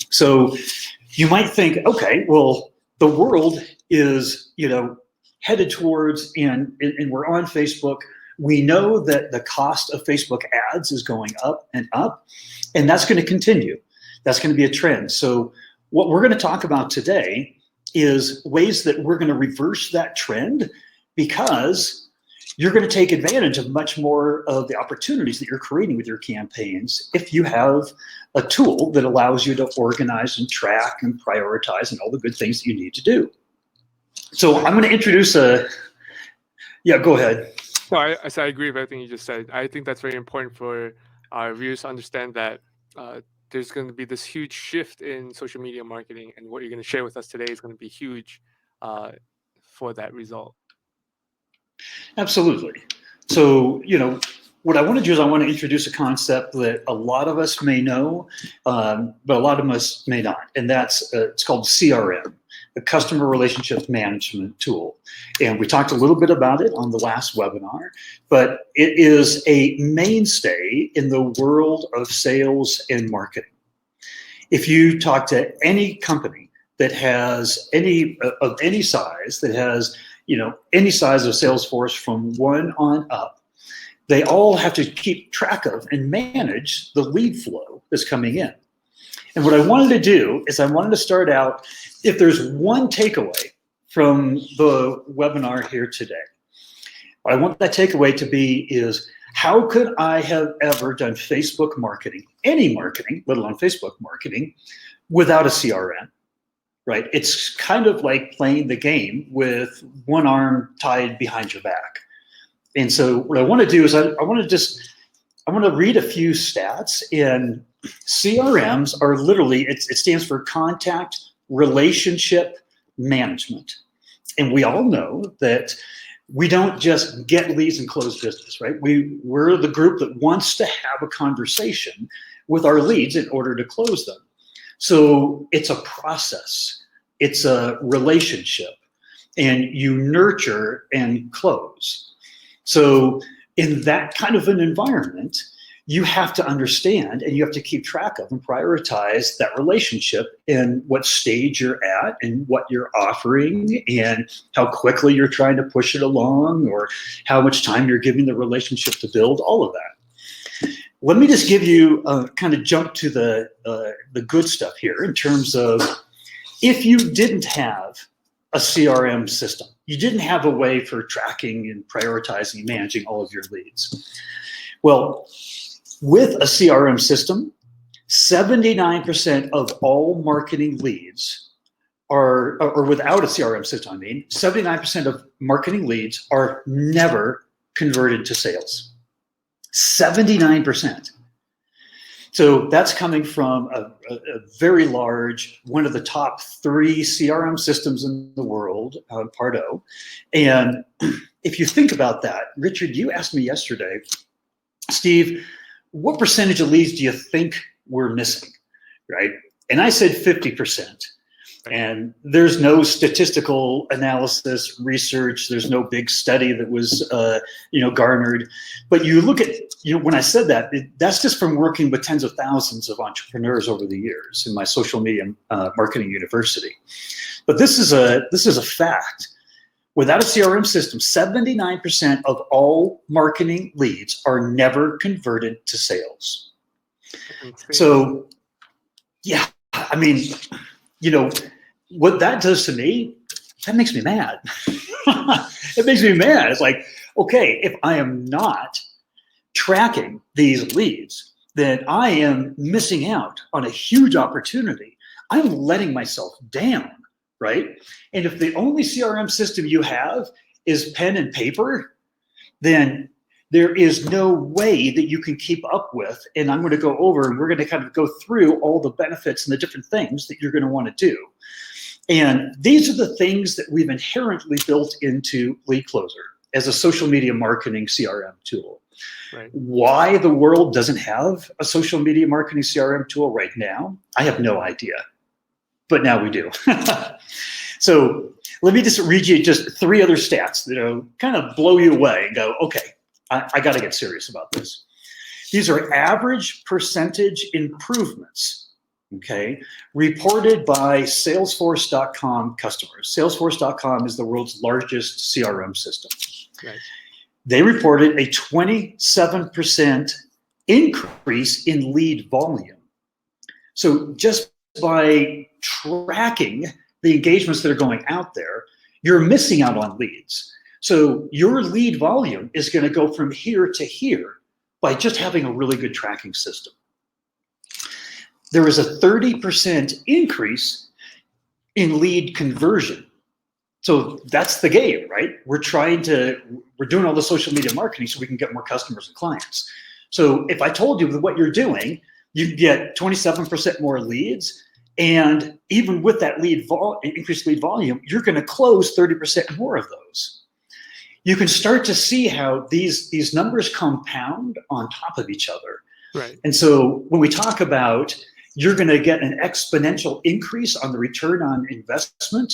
So you might think, okay, well, the world is, headed towards, and we're on Facebook. We know that the cost of Facebook ads is going up, and that's going to continue. That's going to be a trend. So what we're going to talk about today is ways that we're going to reverse that trend, because you're going to take advantage of much more of the opportunities that you're creating with your campaigns if you have a tool that allows you to organize and track and prioritize and all the good things that you need to do. So I'm going to introduce go ahead. No, I agree with everything you just said. I think that's very important for our viewers to understand that there's going to be this huge shift in social media marketing, and what you're going to share with us today is going to be huge for that result. Absolutely. So, what I want to do is I want to introduce a concept that a lot of us may know, but a lot of us may not, and that's it's called CRM, the Customer Relationship Management Tool. And we talked a little bit about it on the last webinar, but it is a mainstay in the world of sales and marketing. If you talk to any company that has any size, that has any size of sales force from 1 on up, they all have to keep track of and manage the lead flow that's coming in. And what I wanted to do is I wanted to start out, if there's one takeaway from the webinar here today, what I want that takeaway to be is, how could I have ever done Facebook marketing, any marketing, let alone Facebook marketing, without a CRM? Right? It's kind of like playing the game with one arm tied behind your back. And so what I want to do is I want to read a few stats. And CRMs are literally, it stands for Contact Relationship Management. And we all know that we don't just get leads and close business, right? We're the group that wants to have a conversation with our leads in order to close them. So it's a process, it's a relationship, and you nurture and close. So in that kind of an environment, you have to understand and you have to keep track of and prioritize that relationship and what stage you're at and what you're offering and how quickly you're trying to push it along, or how much time you're giving the relationship to build, all of that. Let me just give you kind of jump to the good stuff here in terms of, if you didn't have a CRM system, you didn't have a way for tracking and prioritizing and managing all of your leads. Well, with a CRM system, 79% of all marketing leads are, or without a CRM system, 79% of marketing leads are never converted to sales. 79%. So that's coming from a very large, one of the top 3 CRM systems in the world, Pardo. And if you think about that, Richard, you asked me yesterday, Steve, what percentage of leads do you think we're missing, right? And I said 50%. And there's no statistical analysis, research. There's no big study that was, garnered. But you look at, when I said that, that's just from working with tens of thousands of entrepreneurs over the years in my social media marketing university. But this is a fact. Without a CRM system, 79% of all marketing leads are never converted to sales. So, yeah, I mean, what that does to me, that makes me mad. It makes me mad. It's like, okay, if I am not tracking these leads, then I am missing out on a huge opportunity. I'm letting myself down, right? And if the only CRM system you have is pen and paper, then there is no way that you can keep up with. And I'm going to go over, and we're going to kind of go through all the benefits and the different things that you're going to want to do. And these are the things that we've inherently built into LeadKlozer as a social media marketing CRM tool. Right. Why the world doesn't have a social media marketing CRM tool right now, I have no idea. But now we do. So let me just read you just 3 other stats that kind of blow you away and go, okay, I got to get serious about this. These are average percentage improvements okay, reported by Salesforce.com customers. Salesforce.com is the world's largest CRM system. Right. They reported a 27% increase in lead volume. So just by tracking the engagements that are going out there, you're missing out on leads. So your lead volume is going to go from here to here by just having a really good tracking system. There is a 30% increase in lead conversion. So that's the game, right? We're doing all the social media marketing so we can get more customers and clients. So if I told you that what you're doing, you get 27% more leads, and even with that increased lead volume, you're going to close 30% more of those. You can start to see how these numbers compound on top of each other. Right. And so when we talk about you're going to get an exponential increase on the return on investment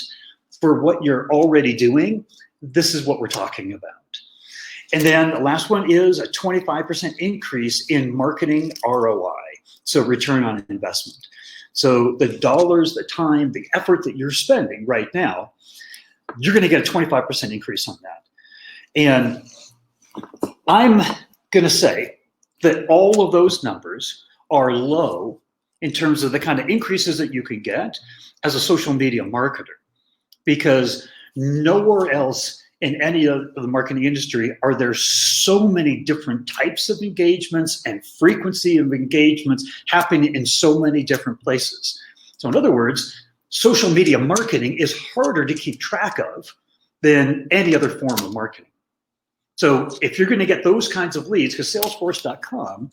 for what you're already doing, this is what we're talking about. And then the last one is a 25% increase in marketing ROI, so return on investment. So the dollars, the time, the effort that you're spending right now, you're going to get a 25% increase on that. And I'm going to say that all of those numbers are low in terms of the kind of increases that you can get as a social media marketer, because nowhere else in any of the marketing industry are there so many different types of engagements and frequency of engagements happening in so many different places. So in other words, social media marketing is harder to keep track of than any other form of marketing. So if you're going to get those kinds of leads, because Salesforce.com,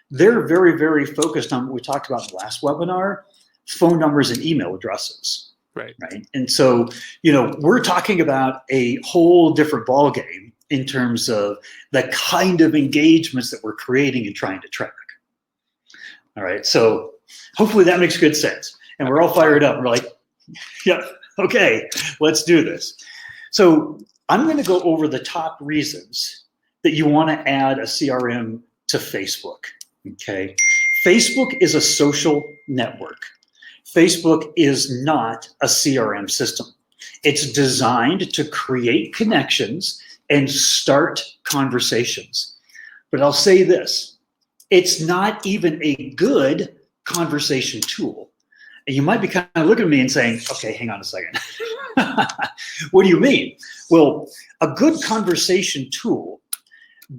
they're very, very focused on what we talked about in the last webinar, phone numbers and email addresses. Right. And so, we're talking about a whole different ballgame in terms of the kind of engagements that we're creating and trying to track. All right. So hopefully that makes good sense. And we're all fired up. We're like, yeah, okay, let's do this. So I'm going to go over the top reasons that you want to add a CRM to Facebook. Okay. Facebook is a social network. Facebook is not a CRM system. It's designed to create connections and start conversations. But I'll say this, it's not even a good conversation tool. And you might be kind of looking at me and saying, okay, hang on a second. What do you mean? Well, a good conversation tool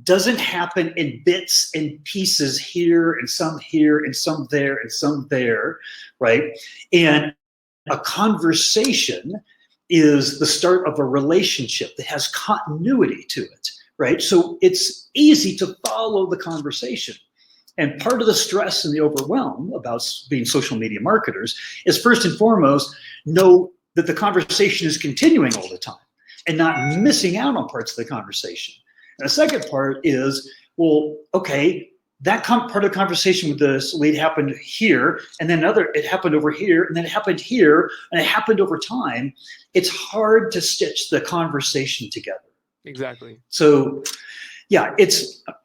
doesn't happen in bits and pieces here and some there and some there, right? And a conversation is the start of a relationship that has continuity to it, right? So it's easy to follow the conversation. And part of the stress and the overwhelm about being social media marketers is, first and foremost, know that the conversation is continuing all the time and not missing out on parts of the conversation. And the second part is, well, okay, that part of the conversation with this lead happened here, and then it happened over here, and then it happened here, and it happened over time. It's hard to stitch the conversation together. Exactly. So, yeah,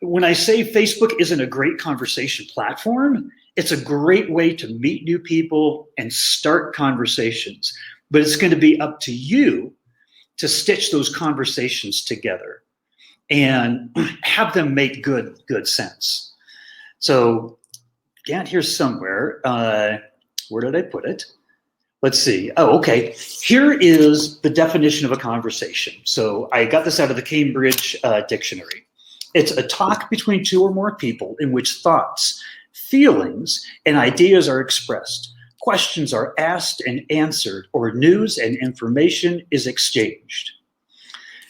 when I say Facebook isn't a great conversation platform, it's a great way to meet new people and start conversations. But it's going to be up to you to stitch those conversations together and have them make good sense. So, down here somewhere, where did I put it? Let's see. Oh, okay. Here is the definition of a conversation. So I got this out of the Cambridge Dictionary. It's a talk between two or more people in which thoughts, feelings, and ideas are expressed. Questions are asked and answered, or news and information is exchanged.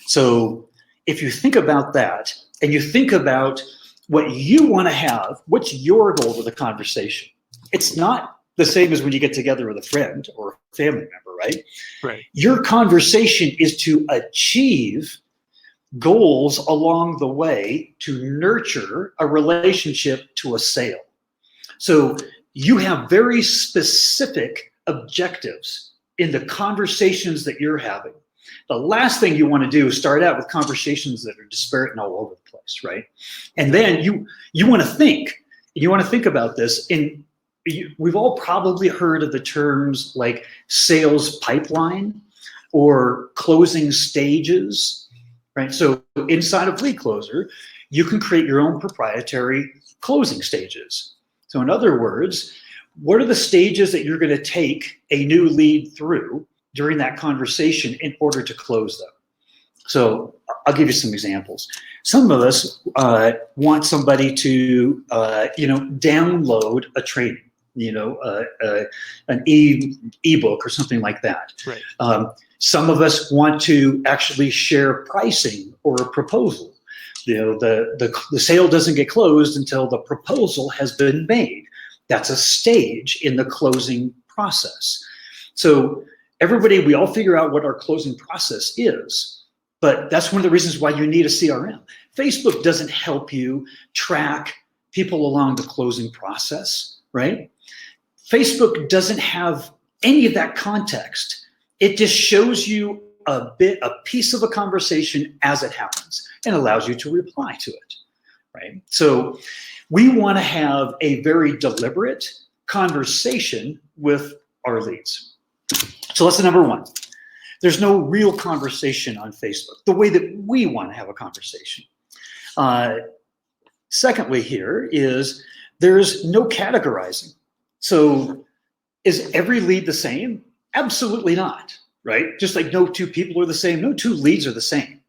So if you think about that, and you think about what you want to have, what's your goal with a conversation? It's not the same as when you get together with a friend or a family member, right? Right. Your conversation is to achieve goals along the way to nurture a relationship to a sale. So you have very specific objectives in the conversations that you're having. The last thing you want to do is start out with conversations that are disparate and all over the place, right? And then you want to think about this in we've all probably heard of the terms like sales pipeline or closing stages, right? So inside of LeadKlozer, you can create your own proprietary closing stages. So in other words, what are the stages that you're going to take a new lead through during that conversation in order to close them? So I'll give you some examples. Some of us want somebody to, download a training, an ebook or something like that. Right. Some of us want to actually share pricing or a proposal. The sale doesn't get closed until the proposal has been made. That's a stage in the closing process. So everybody, we all figure out what our closing process is, but that's one of the reasons why you need a CRM. Facebook doesn't help you track people along the closing process, right? Facebook doesn't have any of that context. It just shows you a piece of a conversation as it happens and allows you to reply to it, right? So we want to have a very deliberate conversation with our leads. So that's the number one. There's no real conversation on Facebook, the way that we want to have a conversation. Secondly here is there's no categorizing. So is every lead the same? Absolutely not, right? Just like no two people are the same, no two leads are the same.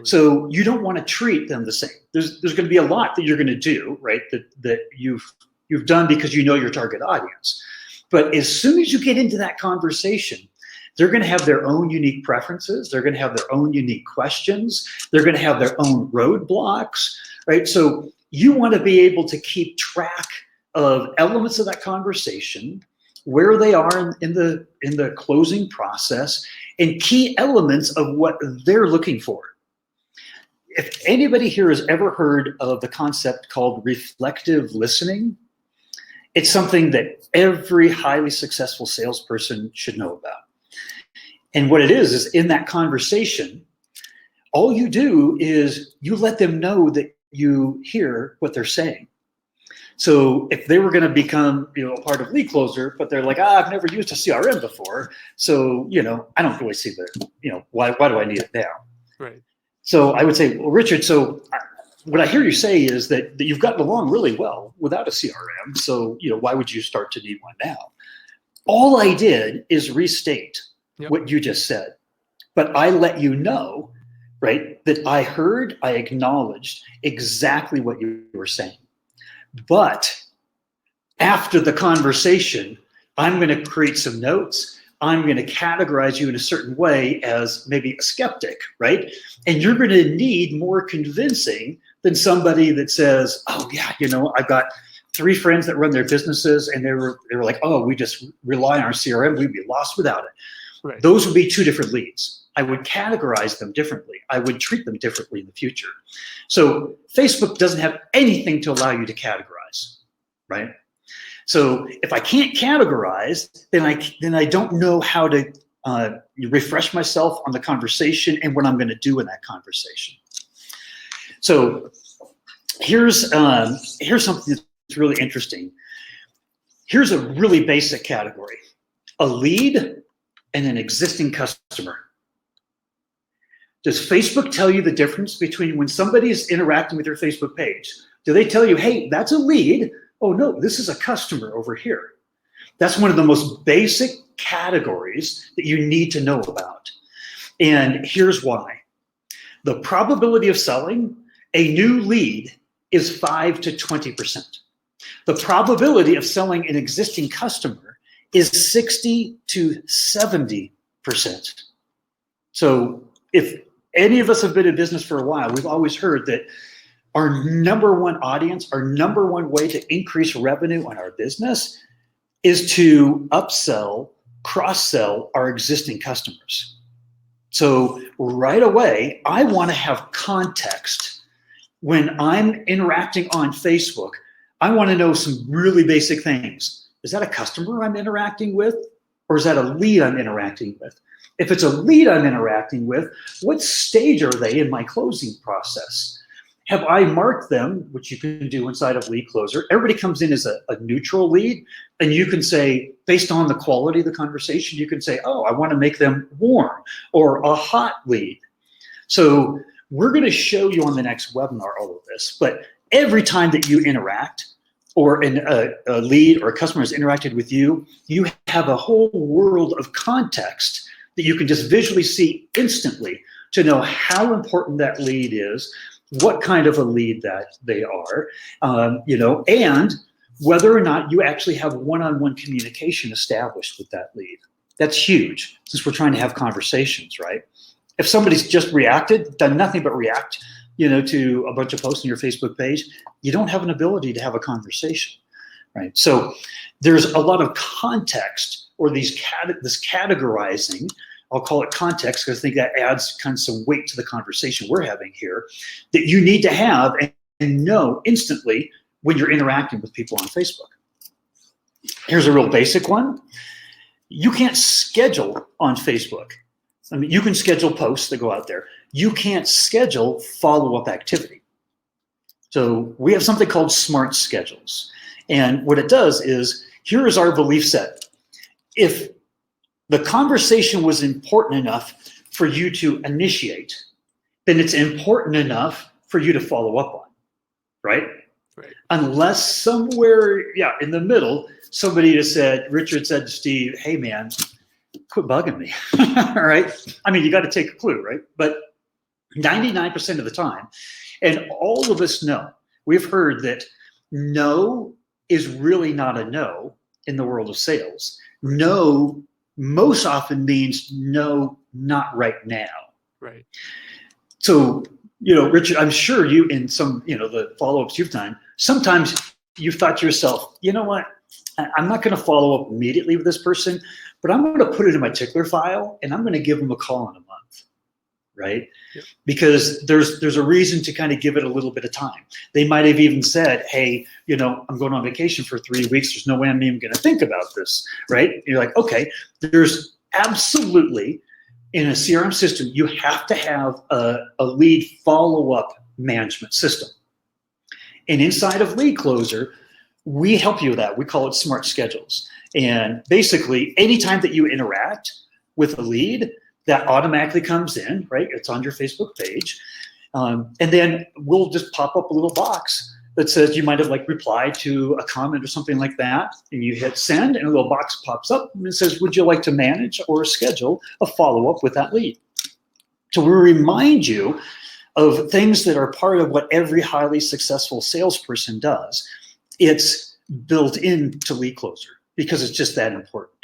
So you don't want to treat them the same. There's going to be a lot that you're going to do, right? That you've done because you know your target audience. But as soon as you get into that conversation, they're going to have their own unique preferences. They're going to have their own unique questions. They're going to have their own roadblocks, right? So you want to be able to keep track of elements of that conversation, where they are in the closing process, and key elements of what they're looking for. If anybody here has ever heard of the concept called reflective listening, it's something that every highly successful salesperson should know about. And what it is in that conversation, all you do is you let them know that you hear what they're saying. So if they were going to become, a part of LeadKlozer, but they're like, I've never used a CRM before, so I don't really see why do I need it now? Right. So I would say, well, Richard, so what I hear you say is that you've gotten along really well without a CRM. So why would you start to need one now? All I did is restate what you just said, but I let you know, right, that I heard, I acknowledged exactly what you were saying. But after the conversation, I'm going to create some notes. I'm going to categorize you in a certain way as maybe a skeptic, right? And you're going to need more convincing than somebody that says, oh yeah, I've got 3 friends that run their businesses and they were like, oh, we just rely on our CRM. We'd be lost without it. Right. Those would be 2 different leads. I would categorize them differently. I would treat them differently in the future. So Facebook doesn't have anything to allow you to categorize, right? So if I can't categorize, then I don't know how to refresh myself on the conversation and what I'm going to do in that conversation. So here's something that's really interesting. Here's a really basic category: a lead and an existing customer. Does Facebook tell you the difference between when somebody is interacting with your Facebook page? Do they tell you, hey, that's a lead? Oh no, this is a customer over here. That's one of the most basic categories that you need to know about. And here's why. The probability of selling a new lead is 5 to 20%. The probability of selling an existing customer is 60 to 70%. So if any of us have been in business for a while, we've always heard that our number one audience, our number one way to increase revenue on our business is to upsell, cross-sell our existing customers. So right away, I want to have context. When I'm interacting on Facebook, I want to know some really basic things. Is that a customer I'm interacting with, or is that a lead I'm interacting with? If it's a lead I'm interacting with, what stage are they in my closing process? have I marked them, which you can do inside of LeadKlozer. Everybody comes in as a neutral lead, and you can say, based on the quality of the conversation, you can say, oh, I want to make them warm or a hot lead. So we're going to show you on the next webinar all of this, but every time that you interact or a lead or a customer has interacted with you, you have a whole world of context that you can just visually see instantly to know how important that lead is, what kind of a lead that they are, and whether or not you actually have one-on-one communication established with that lead. That's huge, since we're trying to have conversations, right? If somebody's just reacted, done nothing but react, to a bunch of posts on your Facebook page, you don't have an ability to have a conversation, right? So there's a lot of context, or this categorizing. I'll call it context because I think that adds kind of some weight to the conversation we're having here, that you need to have and know instantly when you're interacting with people on Facebook. Here's a real basic one. You can't schedule on Facebook. I mean, you can schedule posts that go out there. You can't schedule follow-up activity. So we have something called smart schedules. And what it does is, here is our belief set. If the conversation was important enough for you to initiate, then it's important enough for you to follow up on, right? Right. Unless somewhere, in the middle, Richard said to Steve, hey man, quit bugging me, all right? I mean, you got to take a clue, right? But 99% of the time, and all of us know, we've heard that no is really not a no in the world of sales. No most often means no, not right now. Right. So, Richard, I'm sure you, in some, the follow-ups you've done, sometimes you've thought to yourself, you know what, I'm not going to follow up immediately with this person, but I'm going to put it in my tickler file and I'm going to give them a call in a month, right? Yep. Because there's a reason to kind of give it a little bit of time. They might have even said, hey, I'm going on vacation for 3 weeks. There's no way I'm even going to think about this, right? You're like, okay, there's absolutely, in a CRM system, you have to have a lead follow-up management system. And inside of LeadKlozer, we help you with that. We call it smart schedules. And basically, anytime that you interact with a lead, that automatically comes in, right? It's on your Facebook page. And then we'll just pop up a little box that says you might have replied to a comment or something like that, and you hit send, and a little box pops up and it says, would you like to manage or schedule a follow-up with that lead? So we remind you of things that are part of what every highly successful salesperson does. It's built into LeadKlozer because it's just that important.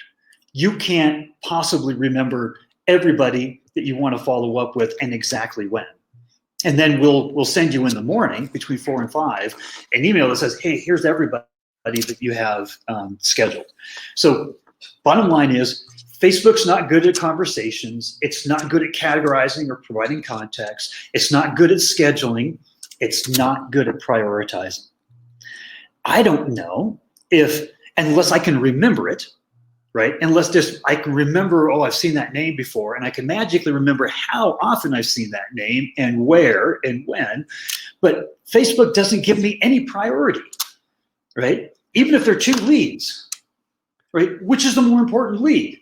You can't possibly remember everybody that you want to follow up with and exactly when. And then we'll send you in the morning between 4 and 5 an email that says, hey, here's everybody that you have scheduled. So bottom line is, Facebook's not good at conversations. It's not good at categorizing or providing context. It's not good at scheduling. It's not good at prioritizing. I don't know if, unless I can remember it, right? Unless I can remember, I've seen that name before, and I can magically remember how often I've seen that name and where and when, but Facebook doesn't give me any priority, right? Even if they're 2 leads, right? Which is the more important lead?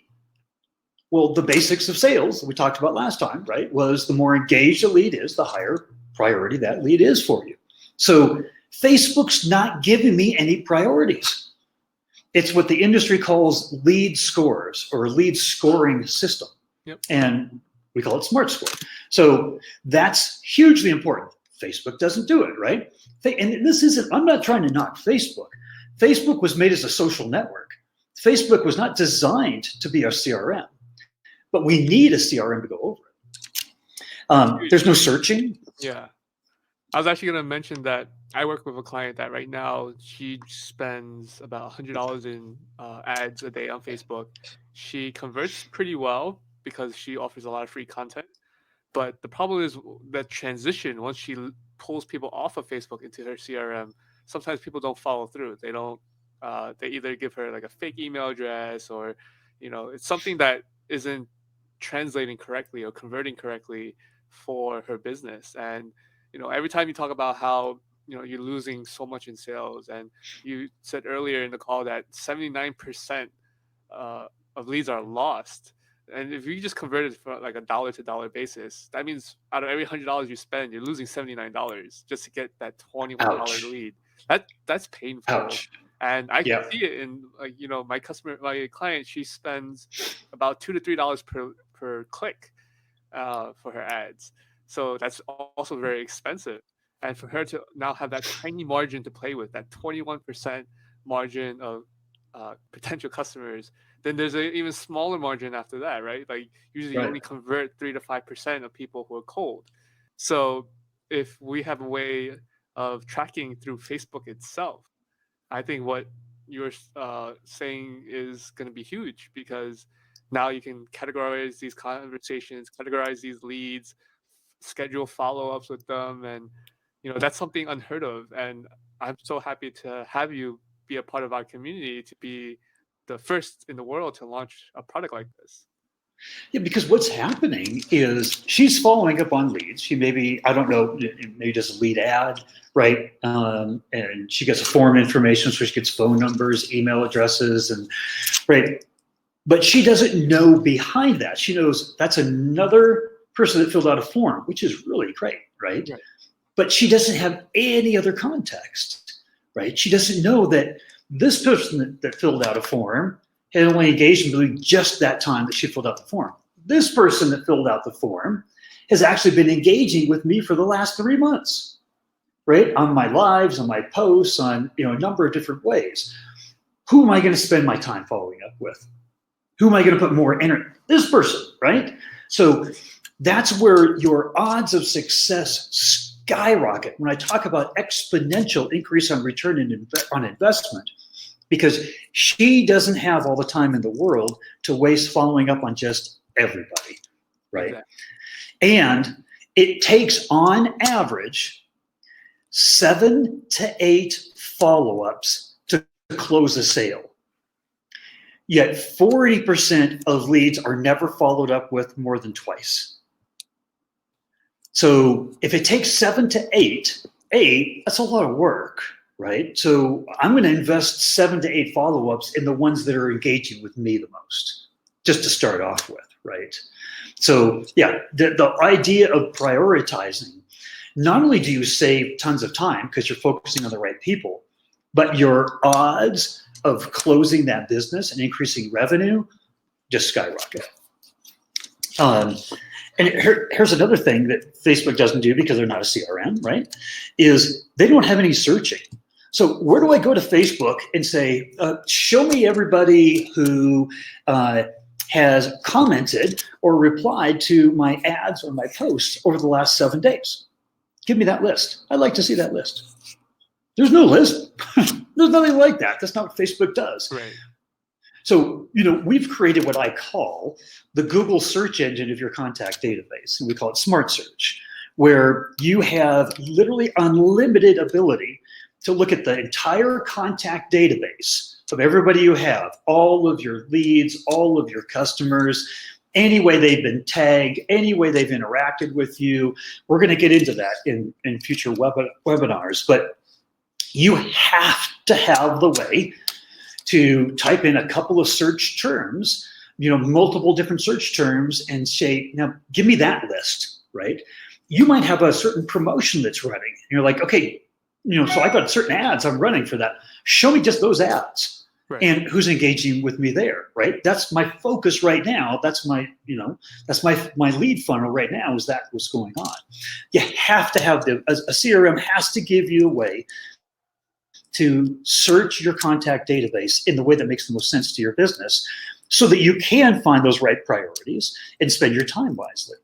Well, the basics of sales that we talked about last time, right, was the more engaged a lead is, the higher priority that lead is for you. So Facebook's not giving me any priorities. It's what the industry calls lead scores, or a lead scoring system. Yep. And we call it Smart Score. So that's hugely important. Facebook doesn't do it, right? And this isn't, I'm not trying to knock Facebook. Facebook was made as a social network. Facebook was not designed to be our CRM, but we need a CRM to go over it. There's no searching. Yeah. I was actually going to mention that I work with a client that right now, she spends about $100 in ads a day on Facebook. She converts pretty well because she offers a lot of free content. But the problem is that transition, once she pulls people off of Facebook into her CRM, sometimes people don't follow through. They don't, they either give her a fake email address, or, it's something that isn't translating correctly or converting correctly for her business. And every time you talk about how you're losing so much in sales, and you said earlier in the call that 79% of leads are lost. And if you just convert it from like a dollar to dollar basis, that means out of every $100 you spend, you're losing $79 just to get that $21 Ouch. lead. That's painful. Ouch. And I can Yeah. see it in my client, she spends about $2 to $3 per click for her ads. So that's also very expensive. And for her to now have that tiny margin to play with, that 21% margin of potential customers, then there's an even smaller margin after that, right? Like usually you Right. only convert 3 to 5% of people who are cold. So if we have a way of tracking through Facebook itself, I think what you're saying is going to be huge, because now you can categorize these conversations, categorize these leads, schedule follow-ups with them, and that's something unheard of. And I'm so happy to have you be a part of our community, to be the first in the world to launch a product like this. Yeah, because what's happening is she's following up on leads. She maybe, I don't know, maybe does a lead ad, right? And she gets form information, so she gets phone numbers, email addresses, and right. But she doesn't know behind that. She knows that's another person that filled out a form, which is really great, right? Right. But she doesn't have any other context, right? She doesn't know that this person that filled out a form had only engaged with me just that time that she filled out the form. This person that filled out the form has actually been engaging with me for the last 3 months, right? On my lives, on my posts, on a number of different ways. Who am I going to spend my time following up with? Who am I going to put more energy? This person, right? So that's where your odds of success skyrocket. When I talk about exponential increase on return on investment, because she doesn't have all the time in the world to waste following up on just everybody, right? Exactly. And it takes, on average, 7 to 8 follow-ups to close a sale. Yet 40% of leads are never followed up with more than twice. So if it takes 7 to 8, that's a lot of work, right? So I'm going to invest 7 to 8 follow-ups in the ones that are engaging with me the most, just to start off with, right? So yeah, the idea of prioritizing, not only do you save tons of time because you're focusing on the right people, but your odds of closing that business and increasing revenue just skyrocket. And here's another thing that Facebook doesn't do, because they're not a CRM, right? Is they don't have any searching. So where do I go to Facebook and say, show me everybody who has commented or replied to my ads or my posts over the last 7 days? Give me that list. I'd like to see that list. There's no list. There's nothing like that. That's not what Facebook does. Right. So, we've created what I call the Google search engine of your contact database. And we call it Smart Search, where you have literally unlimited ability to look at the entire contact database of everybody you have, all of your leads, all of your customers, any way they've been tagged, any way they've interacted with you. We're going to get into that in future webinars, but you have to have the way to type in a couple of search terms, multiple different search terms, and say, now give me that list, right? You might have a certain promotion that's running. And you're like, okay, so I've got certain ads I'm running for that. Show me just those ads, right, and who's engaging with me there, right? That's my focus right now. That's my, that's my lead funnel right now, is that what's going on. You have to have a CRM has to give you a way to search your contact database in the way that makes the most sense to your business, so that you can find those right priorities and spend your time wisely.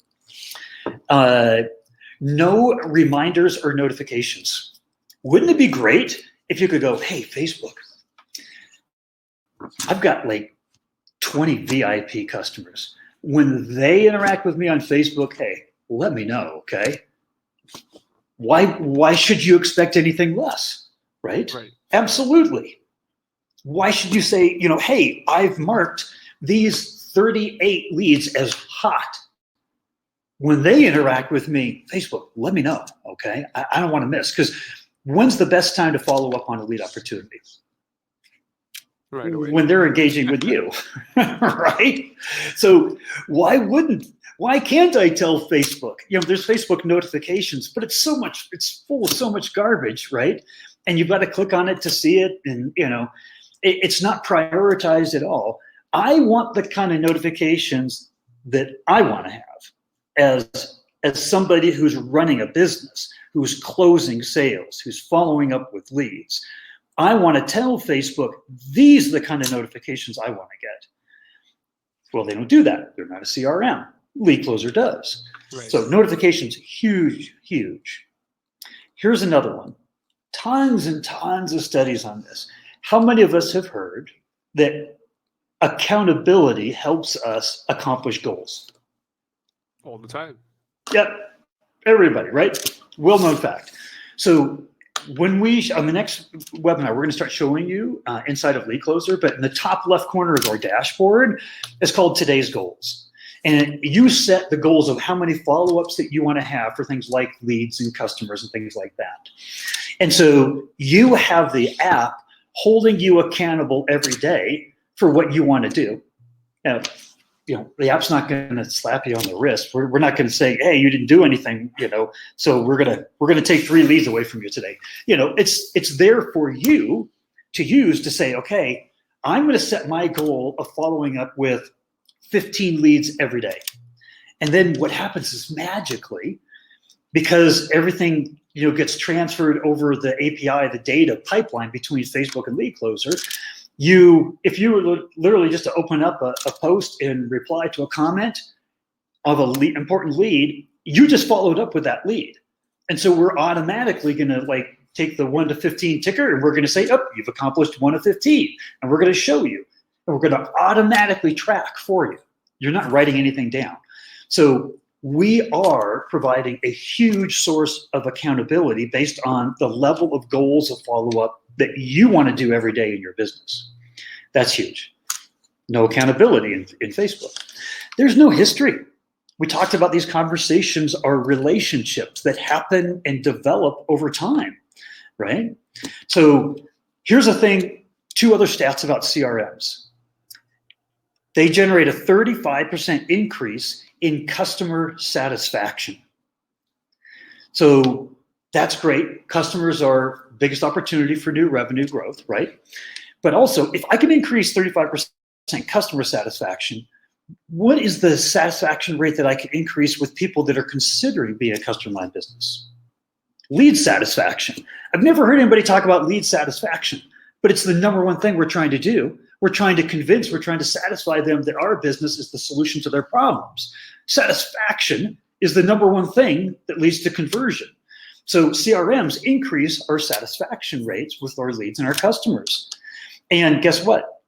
No reminders or notifications. Wouldn't it be great if you could go, hey, Facebook, I've got like 20 VIP customers. When they interact with me on Facebook, hey, let me know, okay? Why should you expect anything less? Right? Absolutely. Why should you say, hey, I've marked these 38 leads as hot. when they interact with me, Facebook, let me know, okay? I don't want to miss, because when's the best time to follow up on a lead opportunity? Right away. When they're engaging with you, right? So why can't I tell Facebook? There's Facebook notifications, but it's full of so much garbage, right? And you've got to click on it to see it, and it's not prioritized at all. I want the kind of notifications that I want to have as somebody who's running a business, who's closing sales, who's following up with leads. I want to tell Facebook, these are the kind of notifications I want to get. Well, they don't do that. They're not a CRM. LeadKlozer does. Right. So notifications, huge, huge. Here's another one. Tons and tons of studies on this. How many of us have heard that accountability helps us accomplish goals? All the time. Yep. Everybody, right? Well-known fact. So when on the next webinar, we're going to start showing you inside of LeadKlozer, but in the top left corner of our dashboard, it's called Today's Goals. And you set the goals of how many follow-ups that you want to have for things like leads and customers and things like that. And so you have the app holding you accountable every day for what you want to do. Now, the app's not going to slap you on the wrist. We're not going to say, hey, you didn't do anything, so we're going to take 3 leads away from you today. It's there for you to use to say, okay, I'm going to set my goal of following up with 15 leads every day. And then what happens is magically, because everything gets transferred over the API, the data pipeline between Facebook and LeadKlozer, if you were literally just to open up a post and reply to a comment of important lead, you just followed up with that lead. And so we're automatically going to take the 1 to 15 ticker, and we're going to say, oh, you've accomplished 1 of 15. And we're going to show you. And we're going to automatically track for you. You're not writing anything down. So we are providing a huge source of accountability based on the level of goals of follow-up that you want to do every day in your business. That's huge. No accountability in Facebook. There's no history. We talked about these conversations are relationships that happen and develop over time, right? So here's the thing, 2 other stats about CRMs. They generate a 35% increase in customer satisfaction. So that's great. Customers are biggest opportunity for new revenue growth, right? But also, if I can increase 35% customer satisfaction, what is the satisfaction rate that I can increase with people that are considering being a customer in my business? Lead satisfaction. I've never heard anybody talk about lead satisfaction, but it's the #1 thing we're trying to do. We're trying to satisfy them that our business is the solution to their problems. Satisfaction is the #1 thing that leads to conversion. So CRMs increase our satisfaction rates with our leads and our customers. And guess what?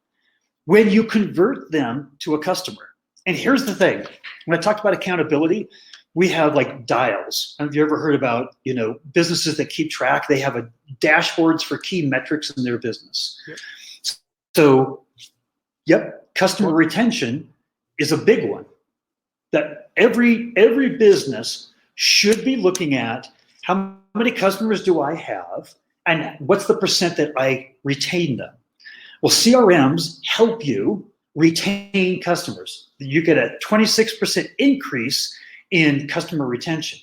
When you convert them to a customer, and here's the thing, when I talked about accountability, we have dials. Have you ever heard about, businesses that keep track? They have dashboards for key metrics in their business. Yep. So, customer retention is a big one that every business should be looking at. How many customers do I have, and what's the percent that I retain them? Well, CRMs help you retain customers. You get a 26% increase in customer retention.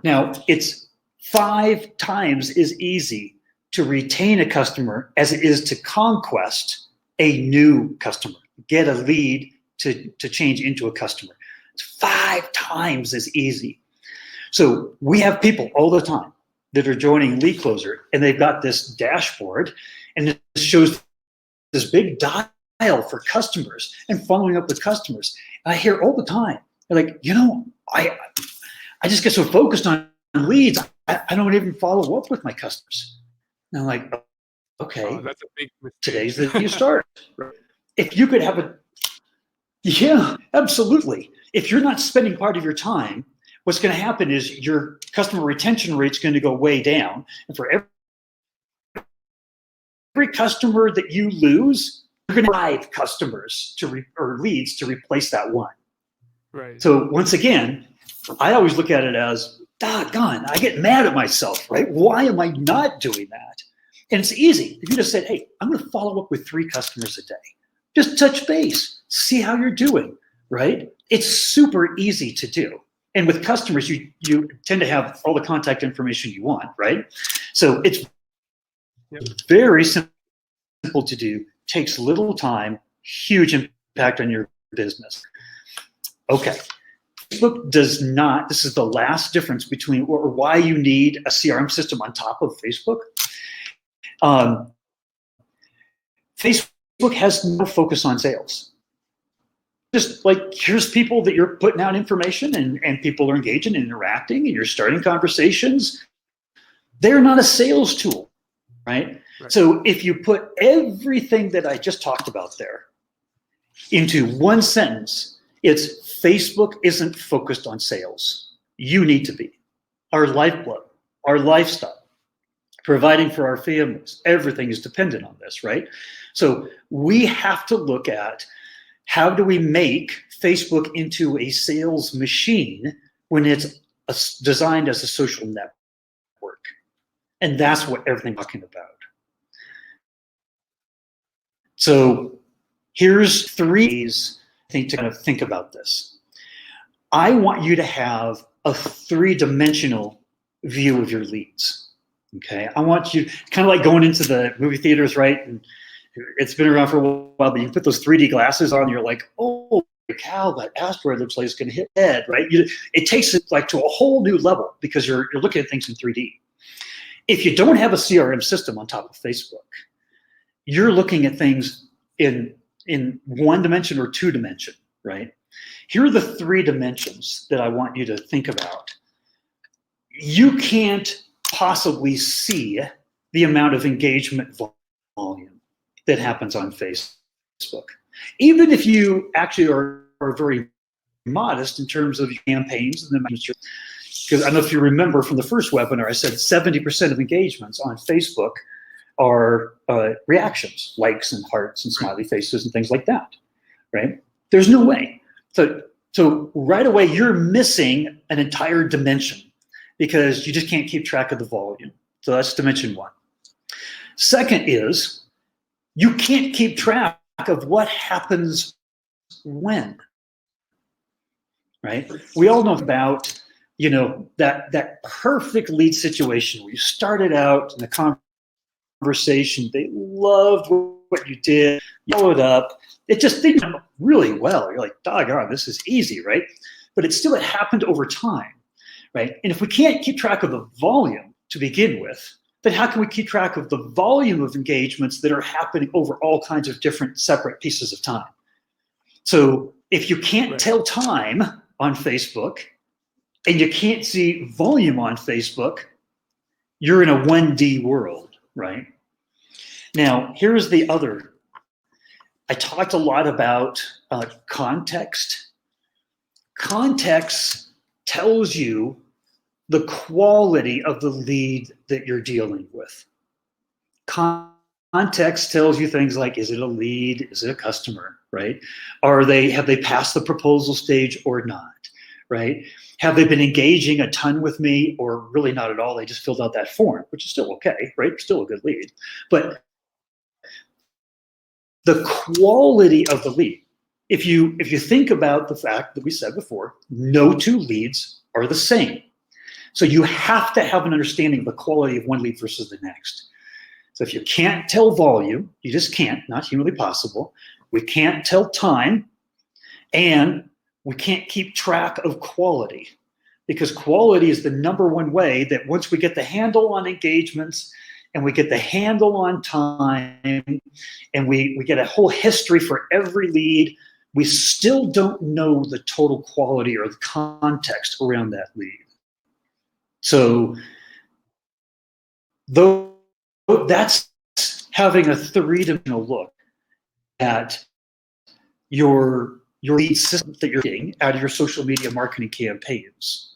Now, it's 5 times as easy to retain a customer as it is to conquest a new customer, get a lead to change into a customer. It's 5 times as easy. So we have people all the time that are joining LeadKlozer, and they've got this dashboard, and it shows this big dial for customers and following up with customers. And I hear all the time, they're like, I just get so focused on leads, I don't even follow up with my customers. And I'm like, okay, that's a big mistake. Today's the you start. If you could have yeah, absolutely. If you're not spending part of your time, what's going to happen is your customer retention rate's going to go way down. And for every customer that you lose, you're going to have 5 customers or leads to replace that one. Right. So once again, I always look at it as, doggone, I get mad at myself, right? Why am I not doing that? And it's easy. If you just said, hey, I'm going to follow up with 3 customers a day. Just touch base, see how you're doing, right? It's super easy to do. And with customers, you tend to have all the contact information you want, right? So it's very simple to do, takes little time, huge impact on your business. Okay. Facebook does not, this is the last difference between, or why you need a CRM system on top of Facebook. Facebook has no focus on sales. Just like, here's people that you're putting out information and people are engaging and interacting and you're starting conversations. They're not a sales tool, right? So if you put everything that I just talked about there into one sentence, it's Facebook isn't focused on sales. You need to be. Our lifeblood, our lifestyle, providing for our families, everything is dependent on this, right? So we have to look at, how do we make Facebook into a sales machine when it's designed as a social network? And that's what everything's talking about. So here's 3 ways, I think, to kind of think about this. I want you to have a 3-dimensional view of your leads. Okay, I want you, kind of like going into the movie theaters, right? And it's been around for a while, but you put those 3D glasses on, and you're like, oh, cow, that asteroid looks like it's going to hit head, right? It takes it like to a whole new level because you're looking at things in 3D. If you don't have a CRM system on top of Facebook, you're looking at things in 1 dimension or 2 dimension, right? Here are the 3 dimensions that I want you to think about. You can't possibly see the amount of engagement volume that happens on Facebook. Even if you actually are very modest in terms of campaigns and the manager, because I don't know if you remember from the first webinar, I said 70% of engagements on Facebook are reactions, likes and hearts and smiley faces and things like that, right? There's no way. So right away, you're missing an entire dimension because you just can't keep track of the volume. So that's dimension 1. Second is, you can't keep track of what happens when, right? We all know about, that perfect lead situation where you started out in the conversation, they loved what you did, you followed up, it just did really well. You're like, doggone, this is easy, right? But it happened over time, right? And if we can't keep track of the volume to begin with, then how can we keep track of the volume of engagements that are happening over all kinds of different separate pieces of time? So if you can't tell time on Facebook and you can't see volume on Facebook, you're in a 1D world, right? Now, here's the other. I talked a lot about context. Context tells you the quality of the lead that you're dealing with. Context tells you things like, is it a lead? Is it a customer, right? Have they passed the proposal stage or not, right? Have they been engaging a ton with me or really not at all? They just filled out that form, which is still okay, right? Still a good lead. But the quality of the lead, if you think about the fact that we said before, no 2 leads are the same. So you have to have an understanding of the quality of one lead versus the next. So if you can't tell volume, you just can't, not humanly possible. We can't tell time, and we can't keep track of quality, because quality is the #1 way that once we get the handle on engagements and we get the handle on time and we get a whole history for every lead, we still don't know the total quality or the context around that lead. So though that's having a 3-dimensional look at your lead system that you're getting out of your social media marketing campaigns.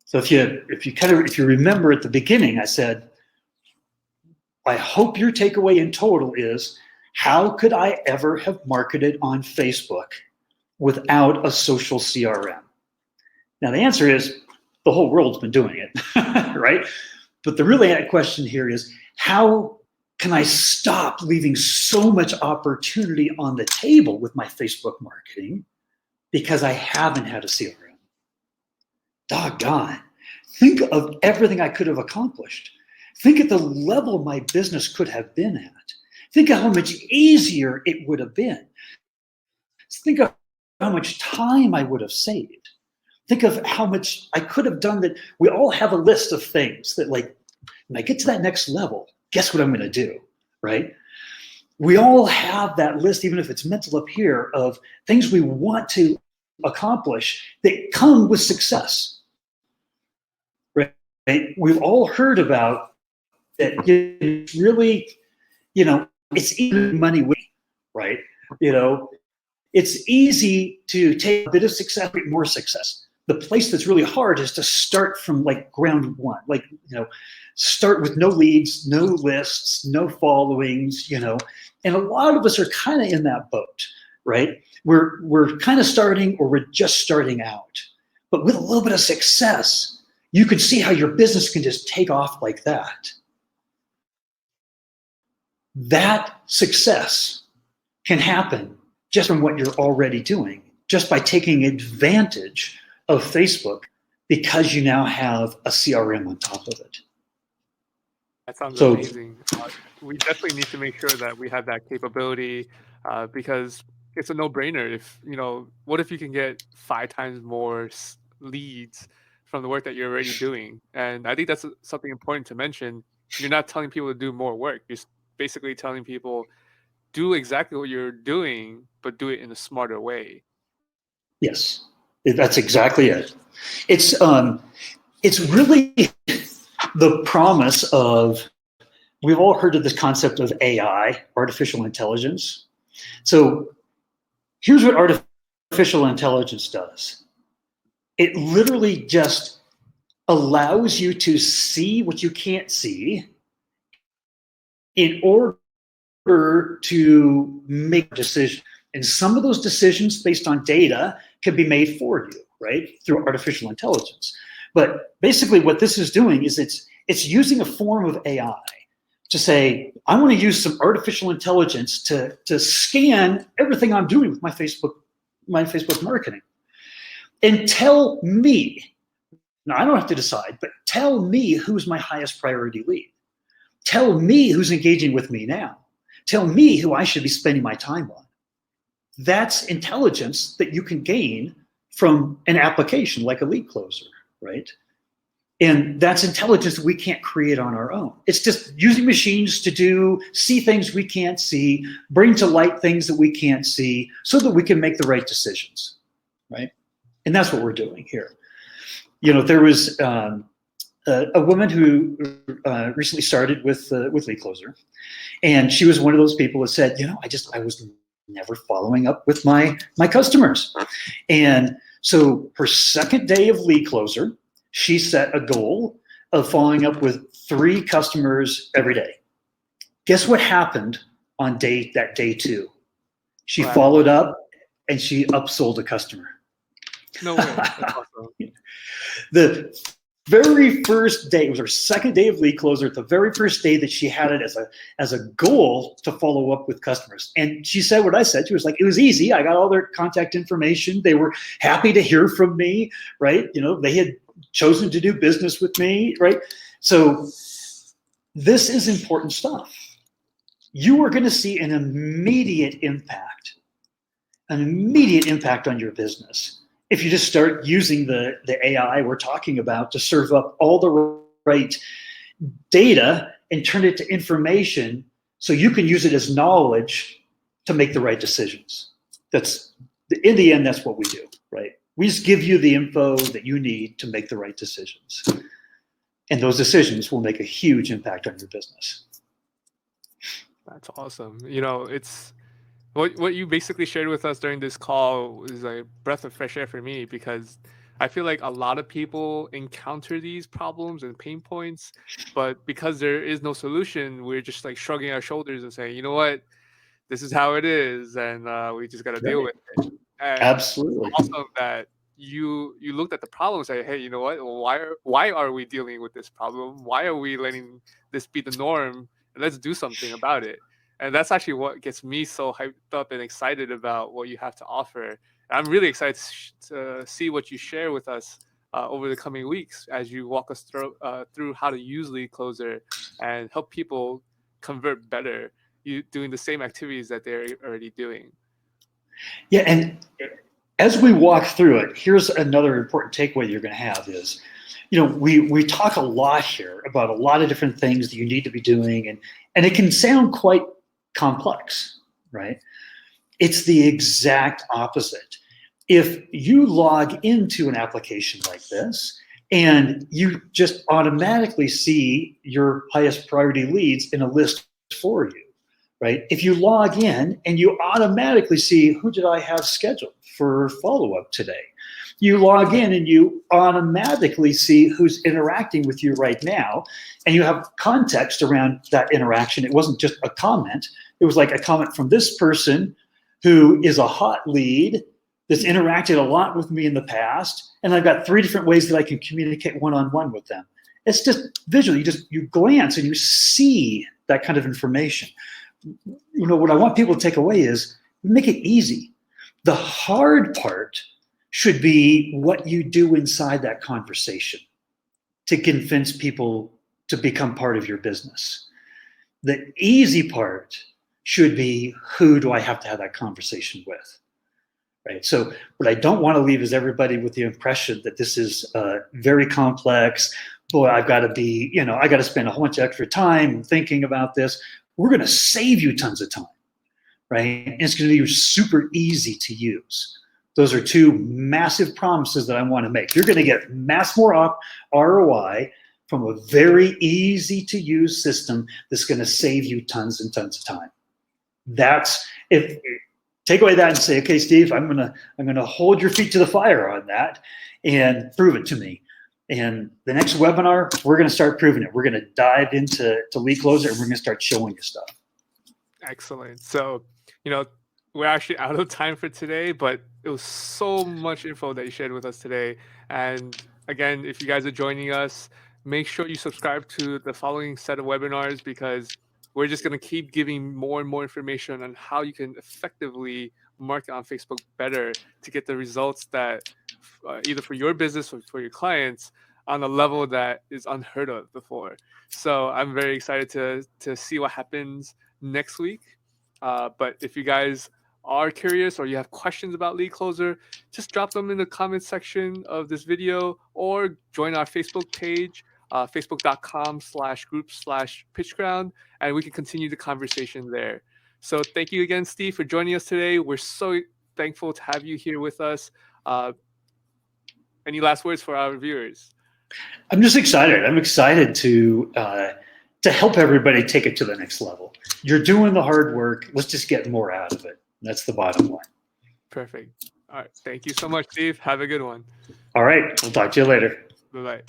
So if you remember at the beginning, I said, I hope your takeaway in total is, how could I ever have marketed on Facebook without a social CRM? Now, the answer is the whole world's been doing it, right? But the really question here is, how can I stop leaving so much opportunity on the table with my Facebook marketing because I haven't had a CRM? Doggone. Think of everything I could have accomplished. Think at the level my business could have been at. Think of how much easier it would have been. Think of how much time I would have saved. Think of how much I could have done. That we all have a list of things that, like, when I get to that next level, guess what I'm going to do, right? We all have that list, even if it's mental up here, of things we want to accomplish that come with success. Right? We've all heard about that. Really, it's even money, right? It's easy to take a bit of success, get more success. The place that's really hard is to start from like ground one, start with no leads, no lists, no followings, and a lot of us are kind of in that boat, right? We're kind of starting, or we're just starting out. But with a little bit of success, you can see how your business can just take off like that. That success can happen just from what you're already doing, just by taking advantage of Facebook, because you now have a CRM on top of it. That sounds amazing. We definitely need to make sure that we have that capability, because it's a no-brainer. What if you can get 5 times more leads from the work that you're already doing? And I think that's something important to mention. You're not telling people to do more work. You're basically telling people, do exactly what you're doing, but do it in a smarter way. Yes, that's exactly it. It's really the promise of, we've all heard of this concept of AI, artificial intelligence. So here's what artificial intelligence does. It literally just allows you to see what you can't see in order to make a decision. And some of those decisions based on data can be made for you, right, through artificial intelligence. But basically what this is doing is it's using a form of AI to say, I want to use some artificial intelligence to scan everything I'm doing with my Facebook marketing, and tell me, now I don't have to decide, but tell me who's my highest priority lead. Tell me who's engaging with me now. Tell me who I should be spending my time on. That's intelligence that you can gain from an application like a LeadKlozer, right? And that's intelligence that we can't create on our own. It's just using machines to see things we can't see, bring to light things that we can't see, so that we can make the right decisions, right? And that's what we're doing here. There was a woman who recently started with LeadKlozer, and she was one of those people that said, I was never following up with my customers. And so her second day of LeadKlozer, she set a goal of following up with 3 customers every day. Guess what happened on day 2? She followed up and she upsold a customer. No way. That's awesome. The very first day, it was her second day of LeadKlozer, the very first day that she had it as a goal to follow up with customers. And she said what I said. She was like, it was easy. I got all their contact information. They were happy to hear from me, right? They had chosen to do business with me, right? So this is important stuff. You are going to see an immediate impact on your business if you just start using the AI we're talking about to serve up all the right data and turn it to information, so you can use it as knowledge to make the right decisions. In the end, that's what we do, right? We just give you the info that you need to make the right decisions. And those decisions will make a huge impact on your business. That's awesome. It's what you basically shared with us during this call is a breath of fresh air for me, because I feel like a lot of people encounter these problems and pain points, but because there is no solution, we're just like shrugging our shoulders and saying, you know what, this is how it is, and we just got to deal with it. And Absolutely. it's awesome that you looked at the problem and say, hey, you know what? Why are we dealing with this problem? Why are we letting this be the norm? Let's do something about it. And that's actually what gets me so hyped up and excited about what you have to offer. And I'm really excited to see what you share with us over the coming weeks as you walk us through how to use LeadKlozer and help people convert better, you doing the same activities that they're already doing. Yeah, and as we walk through it, here's another important takeaway you're going to have is, we talk a lot here about a lot of different things that you need to be doing, and it can sound quite complex, right? It's the exact opposite. If you log into an application like this and you just automatically see your highest priority leads in a list for you, right? If you log in and you automatically see who did I have scheduled for follow-up today, you log in and you automatically see who's interacting with you right now, and you have context around that interaction. It wasn't just a comment. It was like a comment from this person who is a hot lead that's interacted a lot with me in the past, and I've got 3 different ways that I can communicate one-on-one with them. It's just visual. You glance and you see that kind of information. What I want people to take away is make it easy. The hard part should be what you do inside that conversation to convince people to become part of your business. The easy part should be, who do I have to have that conversation with? Right. So what I don't want to leave is everybody with the impression that this is very complex. Boy, I've got to spend a whole bunch of extra time thinking about this. We're going to save you tons of time, right? And it's going to be super easy to use. Those are 2 massive promises that I want to make. You're going to get more ROI from a very easy to use system that's going to save you tons and tons of time. That's if. Take away that and say, okay, Steve, I'm gonna hold your feet to the fire on that and prove it to me. And the next webinar, we're gonna start proving it. We're gonna dive into LeadKlozer and we're gonna start showing you stuff. Excellent. So, we're actually out of time for today, but it was so much info that you shared with us today. And again, if you guys are joining us, make sure you subscribe to the following set of webinars, because we're just going to keep giving more and more information on how you can effectively market on Facebook better to get the results that either for your business or for your clients on a level that is unheard of before. So I'm very excited to see what happens next week. But if you guys are curious or you have questions about LeadKlozer, just drop them in the comment section of this video or join our Facebook page, facebook.com/group/PitchGround, and we can continue the conversation there. So thank you again, Steve, for joining us today. We're so thankful to have you here with us. Any last words for our viewers? I'm just excited. I'm excited to help everybody take it to the next level. You're doing the hard work. Let's just get more out of it. That's the bottom line. Perfect. All right. Thank you so much, Steve. Have a good one. All right. We'll talk to you later. Bye-bye.